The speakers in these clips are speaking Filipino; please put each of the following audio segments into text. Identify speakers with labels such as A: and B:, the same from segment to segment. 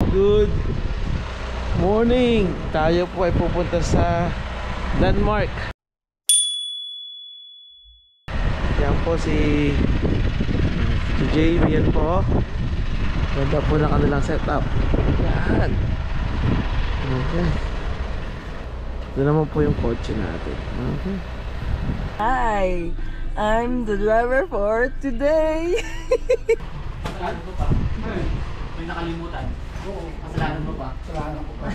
A: Good morning. Tayo po ay pupunta sa Denmark. Yan po si JV, yan po. Ganda po ng kanilang setup. Yan. Okay. Ito naman po yung kotse natin. Okay.
B: Hi, I'm the driver for today.
C: Kasalanan mo pa. May nakalimutan. Oo. Kasalanan mo pa. Kasalanan ko pa.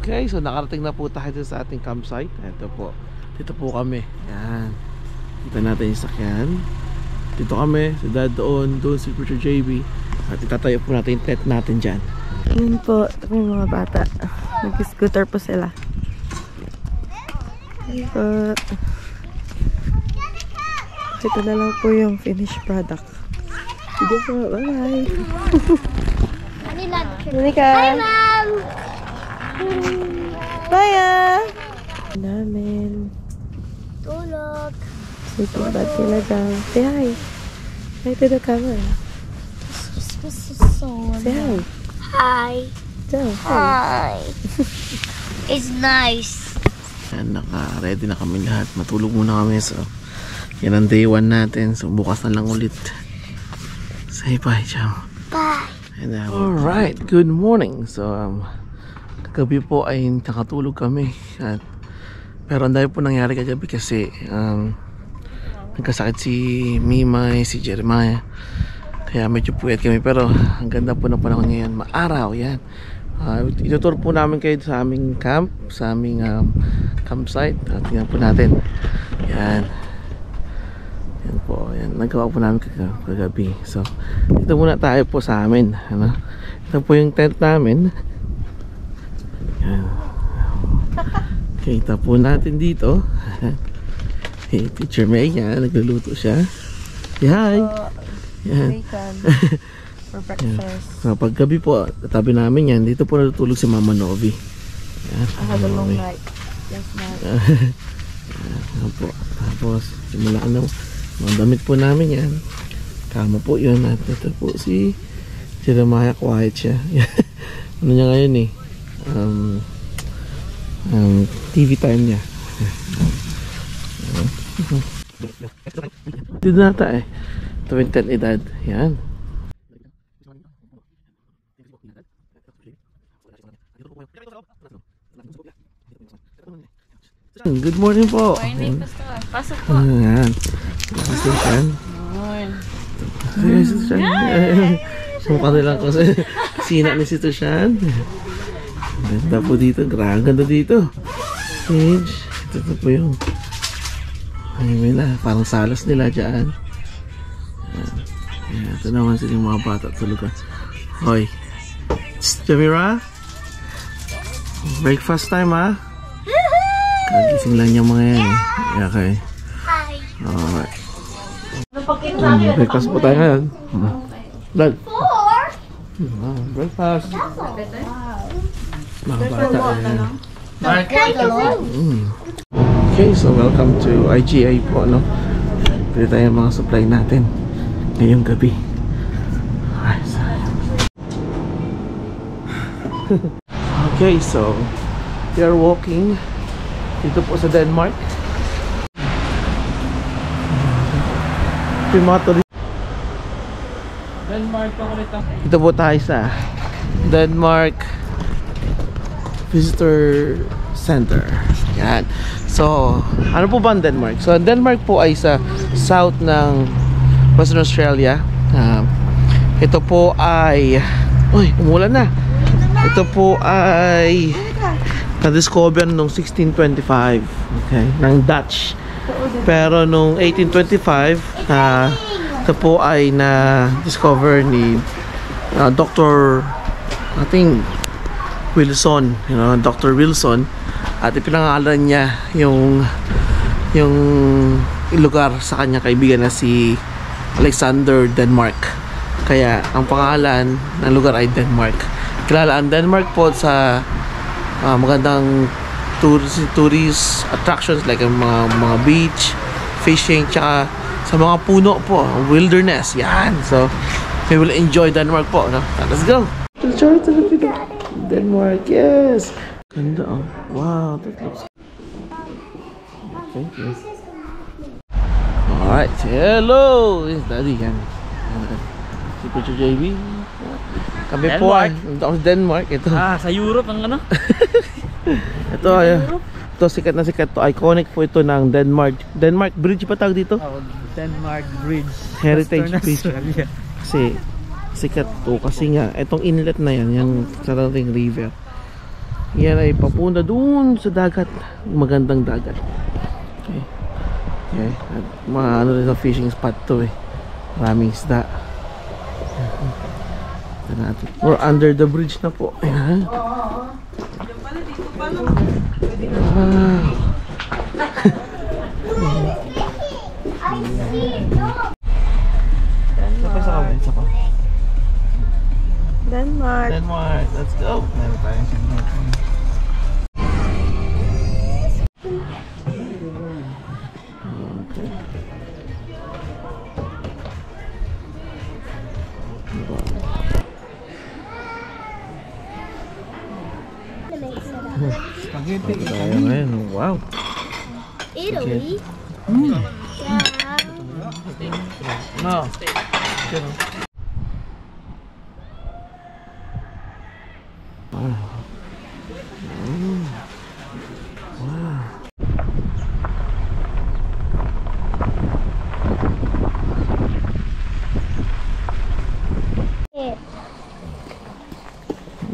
A: Okay, so nakarating na po tayo sa ating campsite. Ito po, dito po kami. Yan, kita natin yung sakyan. Dito kami, si Dad doon si Richard JB. At itatayo po natin yung tent natin dyan.
B: Yun po, yung mga bata. Nag-scooter po sila. Ito na lang po yung finished product. Sige po, bye-bye. Monica! Hi, Mom! Bye! Namin.
D: Tulog.
B: Sleeping bag sila dyan. Say hi. Hi to the camera. Say hi.
D: Hi.
B: Dyan,
D: Hi. It's nice.
A: Yan, naka-ready na kami lahat. Matulog muna kami. So, yan ang day 1 natin. So, bukas na lang ulit. Say bye, Cham.
D: Bye.
A: Alright, good morning. So, kagabi po ay nakatulog kami. Pero ang dami po nangyari kagabi kasi nagkasakit si Mimay, si Jeremiah. Kaya medyo puyat kami. Pero ang ganda po ng panahon ngayon. Maaraw, yan. Itutur po namin kayo sa aming camp, sa aming campsite. Tingnan po natin. Yan. Yan po. Yan. Nagawa po namin kagabi. So, dito muna tayo po sa amin. Ano? Ito po yung tent namin. Yan. Kita po natin dito. Hey, Teacher May, yan. Nagluluto siya. Hi! Yan.
B: for breakfast.
A: So, paggabi po, tabi namin yan. Dito po natutulog si Mama Novi. Yan.
B: I had a long night last night.
A: Yan po. Tapos, simula na mga damit po namin yan. Kama po yun. At ito po si Jeremiah, quiet siya. Ano niya ngayon eh? TV time niya. Dito nata eh. 20 edad. Yan. Good morning po.
D: Morning, Pastor. Pasok po.
A: Yan. Pasok yan. Sumukha nilang kasi sina ni si Tushan. Ganda po dito. Ganda dito. Page. Ito po yung ayun na. Parang salas nila dyan. Yan. Ito naman silang mga bata tulugan. Hoy. Jamira? Breakfast time ha? Kagising lang yung mga yan eh. Okay.
D: Hi.
A: Alright. Breakfast po tayo ngayon. Dad. Breakfast. Mga bata eh. Okay, so welcome to IGA po, no? Pwede tayo mga supply natin ngayong gabi. Okay, so we are walking dito po sa Denmark.
C: Denmark pa ulit ang...
A: Dito po tayo sa Denmark Visitor Center. Yan. So, ano po ba ang Denmark? So, Denmark po ay sa south ng Western Australia. Ito po ay... Uy, umulan na. Ito po ay na-discover noong 1625, okay, ng Dutch. Pero noong 1825, ito po ay na-discover ni Dr. I think Wilson, Dr. Wilson, at ipinangalan niya yung lugar sa kanya kaibigan na si Alexander Denmark. Kaya ang pangalan ng lugar ay Denmark. Kilala ang Denmark po sa magandang tourist attractions like mga beach, fishing, tsaka sa mga puno po, wilderness. Yan. So, we will enjoy Denmark po. No? Let's go. Let's try to look at Denmark. Yes. Ganda oh. Wow, that looks. Thank you. Alright. Hello. It's Daddy yan. Si Kuya JB. Kami po ay Denmark. Ito.
C: Sa Europe ang ano?
A: Ito ay ito sikat na sikat to. Iconic po ito ng Denmark Bridge pa tawag dito?
C: Oh, Denmark Bridge.
A: Heritage Bridge. Kasi sikat to kasi nga itong inlet na yan, yung surrounding river. Yan ay papunta doon sa dagat, magandang dagat. Okay. Okay. At ano rin sa fishing spot to eh. Maraming isda. We're under the bridge na po. Ayan. Wow.
B: Denmark.
A: Denmark, let's go. Meron tayong signature. Okay.
C: Spaghetti.
A: Tayo ngayon. Wow.
D: Italy.
A: No.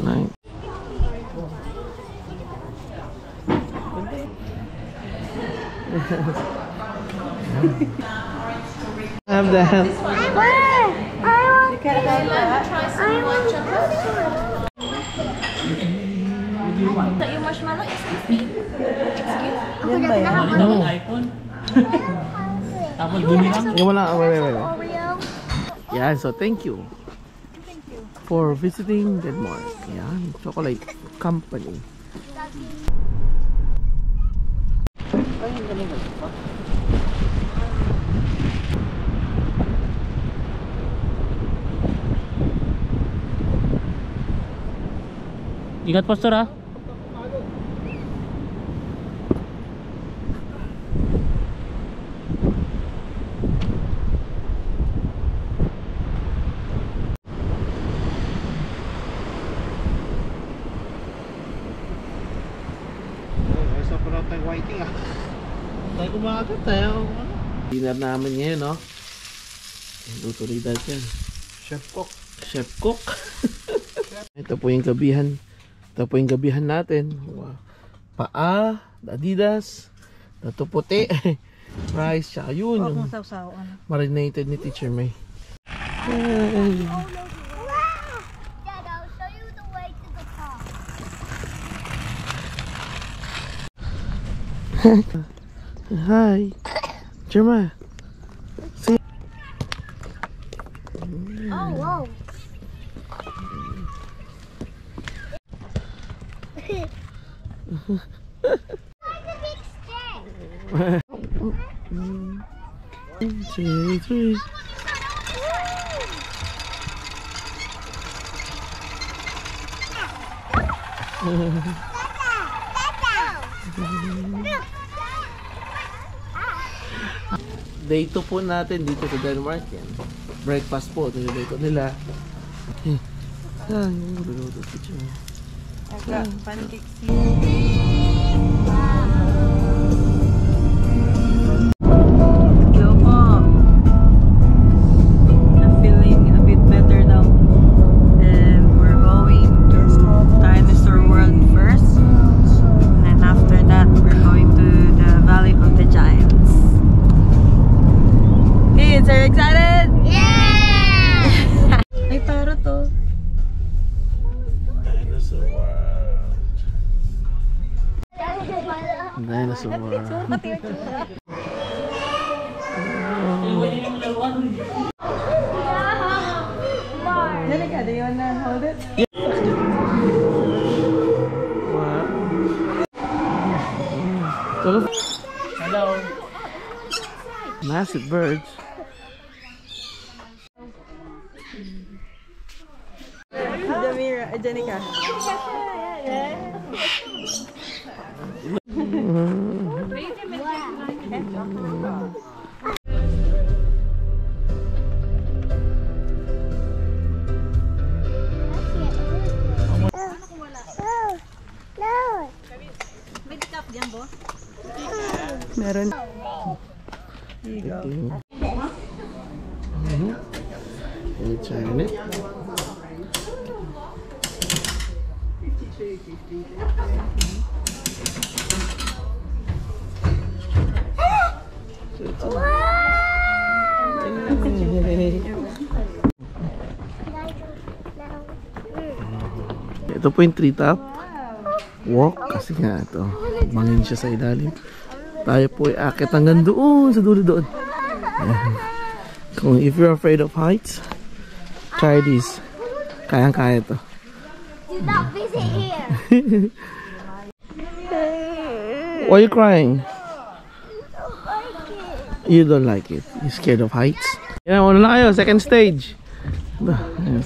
A: Nice. Have that.
D: Yung marshmallow, excuse me.
B: Yan ba yan?
A: No.
C: iPhone. Tapos dumi lang.
A: Yung wala. Wait.
D: Oreo.
A: Yeah, so thank you for visiting Denmark. Yan, chocolate company.
C: Ingat pastor ha.
A: Sa parang tayo waiting ah. Tayo kumagat tayo. Dinner namin ngayon, no? Luturidad yan. Chef cook. Ito po yung gabihan. Ito po yung gabihan natin. Wow. Paa, Adidas, dato puti, rice, tsaka yun. Yung marinated ni Teacher May. Hey.
D: Dad, I'll show you the way to the top.
A: Hi. Jerma. See?
D: Oh, whoa.
A: One, two, three. Day 2 po natin dito sa Denmark yan. Breakfast po, dito nila.
B: Pancake I'm feeling a bit better now.
A: nasuwa.
B: Janika, do you wanna hold it?
A: Wow.
C: Hello.
A: Massive birds.
B: Jamira, Janika. Meron.
A: You turn it. Ito po yung treetop walk kasi nga ito mangin siya sa ilalim. Tayo po ay akit hanggang doon sa dulo doon. Ayan. Kung if you're afraid of heights, try this. Kayang-kaya ito.
D: Do not visit here.
A: Why are you crying?
D: Don't like it.
A: You don't like it. You're scared of heights? Yan, una na kayo. Second stage.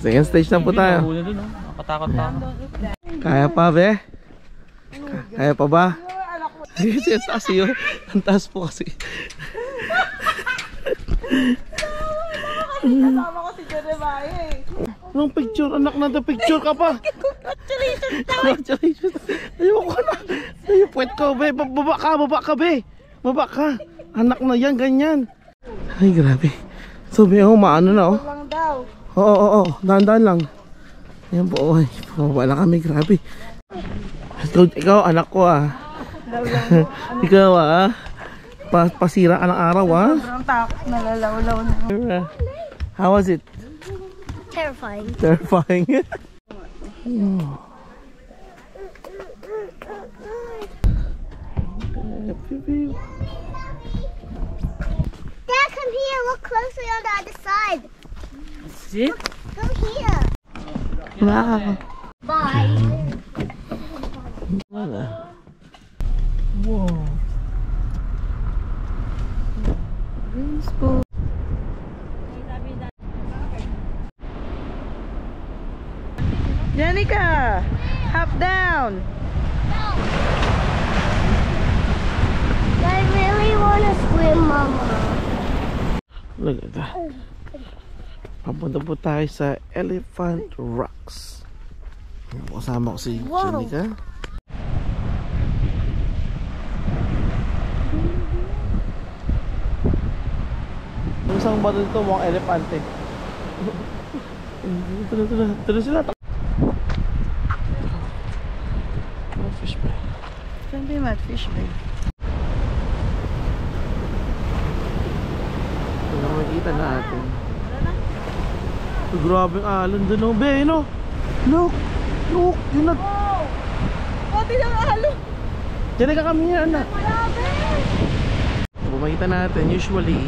A: Second stage na po tayo.
C: Una dun, oh. Nakatakot pa.
A: Kaya pa, be? Kaya pa ba? Kasi ang taas yun. Ang taas po kasi.
B: Kasama ko si Jeremiah eh.
A: Anong picture? Anak na picture ka pa. Congratulations. Ayoko na. Ayoko, puwet ko, be. Baba ka, be. Baba ka. Anak na yan, ganyan. Ay, grabe. So, be, maano na, oh.
B: Lang daw.
A: Oo. Dahan-dahan lang. Ayan po, ay. Pumaba na kami, grabe. Ikaw, anak ko, ah. Ikaw, ah. Pasira ka ng araw, ah.
B: Sobrang takot, nalalawlaw na.
A: How was it?
D: Terrifying.
A: Terrifying.
D: Dad, come here. Look closely on the other side.
B: See?
D: Come here.
A: Wow.
D: Bye.
A: Wala. Wow.
B: Janika, hop down.
D: I really want to swim, Mama.
A: Look at that. Papunta po tayo sa Elephant Rocks. Kasama ko si Janika. Yung isang bato dito, mukhang elepante. Ito na sila. Oh, fish ba?
B: Saan ba yung fish ba?
A: Ito na makikita natin. Grabe ang alon dun, oh, be, no? Look, yun na.
B: Pati ng halo.
A: Diyan na kami yan, anak. Kung makita natin, usually,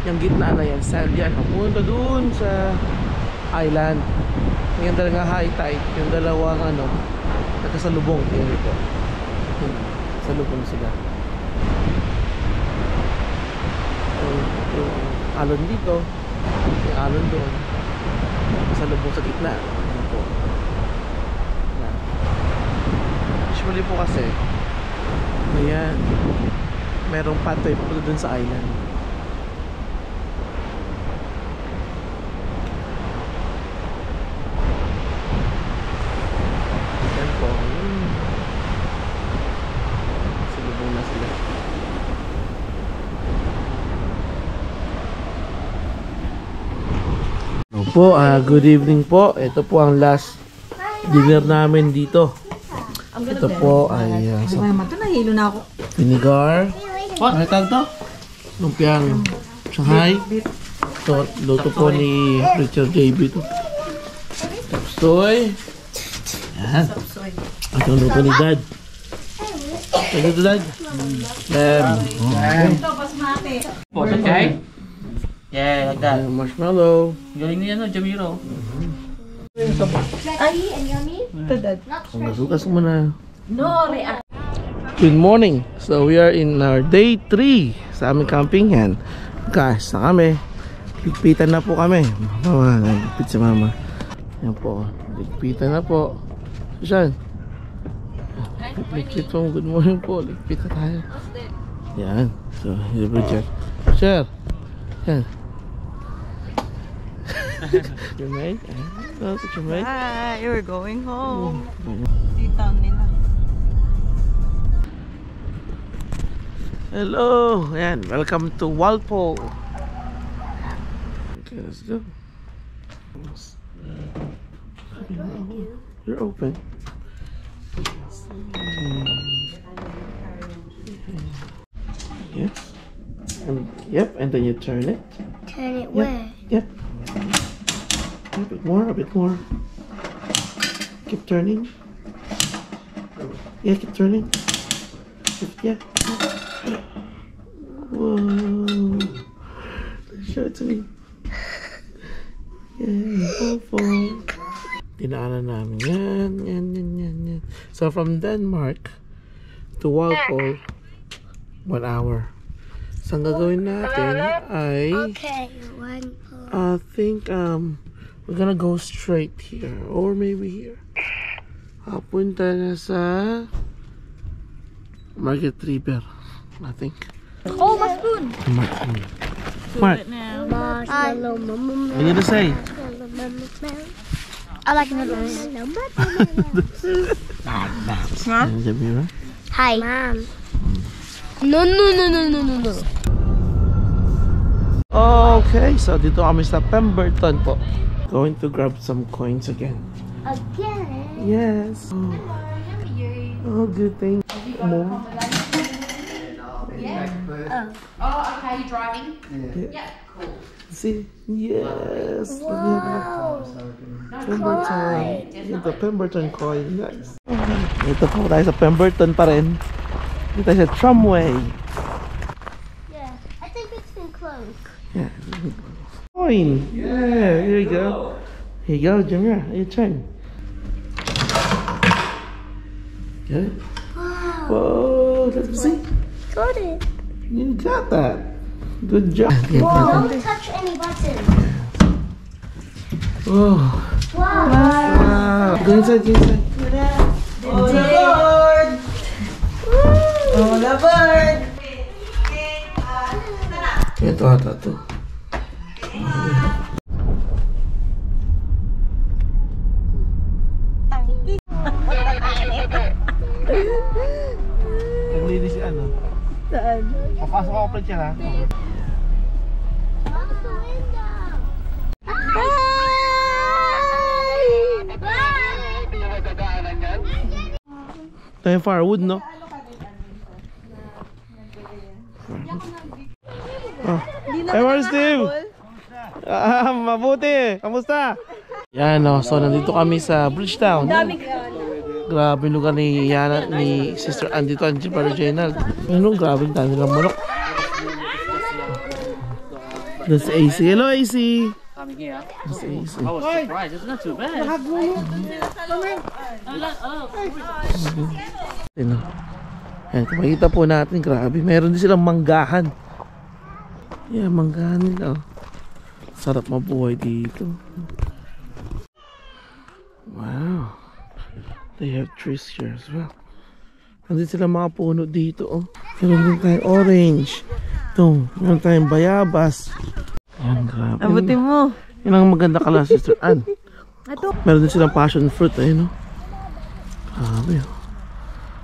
A: yung gitna na yan, sand yan, papunta dun sa island. Yung talaga high tide, yung dalawang nagkasalubong. Yan ito. Salubong sila. Yung alon dito, yung alon doon, salubong sa gitna. Yan po. Yan. Usually po kasi, ayan, merong pathway papunta dun sa island. Yan po. Salubong na sila. Po, good evening po. Ito po ang last dinner namin dito. Ito po ay
B: nahilo na ako.
A: vinegar. Ano tawag to? Lumpiang Shanghai. Ito, luto po ni Richard JB ito. Tapsoy. Yan. Ito ang luto ni Dad. Ready to Dad?
C: Photo, Chai? Yeah, like that.
A: Marshmallow.
C: Galing niya, no, Jamiro.
B: Ito, Dad.
A: Masukas mo na. Good morning. So we are in our day 3 sa aming camping yan. Guys, na kami. Ligpitan na po kami. Mama, ligpit si Mama. Yan po. Ligpitan na po. Susan. Ligpit po. Good morning po. Ligpit na tayo. Yan. So, here's Bridget. Share. Yan. Your mate? Oh, that's your mate?
B: Hi, we're going home. Dito nila.
A: Hello! Ayan, welcome to Walpole. Okay, let's go. You're open. Yes. Yep, and then you turn it.
D: Turn it
A: Yep.
D: where?
A: Yep. A bit more, a bit more. Keep turning. Yeah, keep turning. Yeah. Whoa. Show it to me. Yeah, awful. Dinaanan namin. Yan. So from Denmark to Walpole, 1 hour. So ang gagawin natin ay
D: Okay,
A: I think we're gonna go straight here or maybe here. Papunta na sa Market River, I think.
D: Oh, my spoon.
A: Mark,
D: Marshmallow,
A: what are you gonna say?
D: I like noodles.
A: Jamira?
D: Hi. Mom. No.
A: Okay, so dito kami sa Pemberton po. Going to grab some coins again.
D: Again?
A: Yes. Oh, good thing. More.
E: Oh, okay, you driving?
A: Yeah. See? Yes. Wow. Pemberton. Ito, Pemberton coin. Nice. Ito po tayo sa Pemberton pa rin. Dito tayo sa tramway.
D: Yeah, I think it's been closed.
A: Yeah. Coin. Yeah, here you go. Here you go, Jamira. Your turn. Get it?
D: Wow.
A: Whoa, let's see.
D: Got it.
A: You got that. Good job.
D: Don't touch any buttons.
A: Oh,
D: Wow.
A: wow. Go inside, go inside.
B: Oh, the bird! Oh, the bird!
A: Ito ata to. Naglinis si ano?
B: Saan?
A: Papasok ako ulit yan ha.
D: Close the window.
A: Ito yung firewood, no? Oh. Hey, where's Steve? Mabuti. Kamusta? Yan, no. So, nandito kami sa Bridgetown. Grabe yung lugar ni Yana, ni Sister Ann dito, Angie Paragenal. Ano, grabe yung dami nilang manok. That's AC. Hello, AC.
C: Coming here.
A: That's AC.
C: I was surprised. It's not too bad.
A: Ano? Ayan, kung makita po natin, grabe. Meron din silang manggahan. Yeah, manggahan nila. Oh. Sarap mabuhay dito. Wow. They have trees here as well. Nandun silang mga puno dito. Oh. Meron din tayong orange. Ito, meron tayong bayabas. Ayan, grabe.
B: Abutin mo.
A: Yan ang maganda kala, Sister Ann. Meron din silang passion fruit. Ayun, no? Grabe, oh.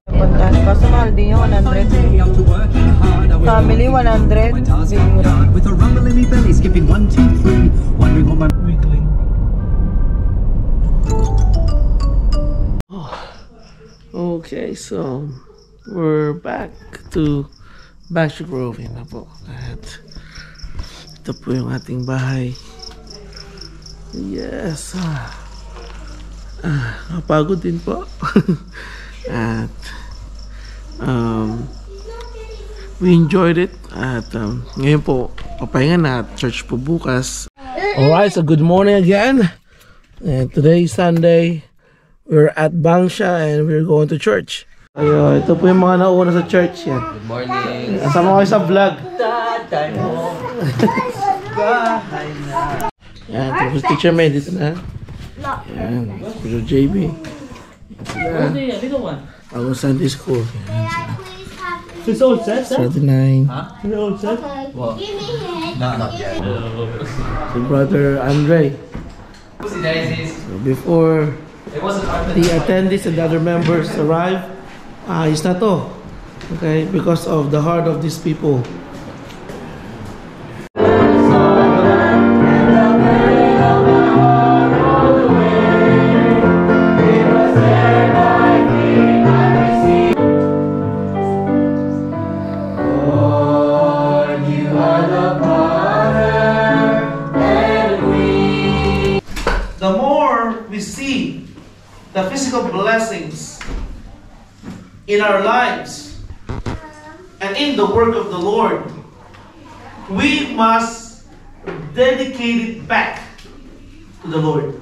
B: Puntas. Kaso mahal din yung 100. Family 100. Zero.
F: With a rumble in me belly, skipping 1, 2, 3, wondering what my
A: Wiggling. Oh. Okay, so we're back to Basher Grove na po. At ito po yung ating bahay. Yes. Napagod din po. At We enjoyed it at ngayon po papahinga na at church po bukas. Alright, so good morning again. And today is Sunday. We're at Bangsha and we're going to church. Ayo, ito po yung mga nauna sa church yan. Good morning. Kasama kayo sa vlog. Yan, tapos teacher May dito na. Yan, Teacher JB. Ako Sunday school.
C: It's all set, sir?
A: 39.
C: It's all set?
D: Give me here.
A: So brother Andre. So before the attendees and the other members arrive, ayos na to. Okay, because of the heart of these people. The more we see the physical blessings in our lives and in the work of the Lord, we must dedicate it back to the Lord.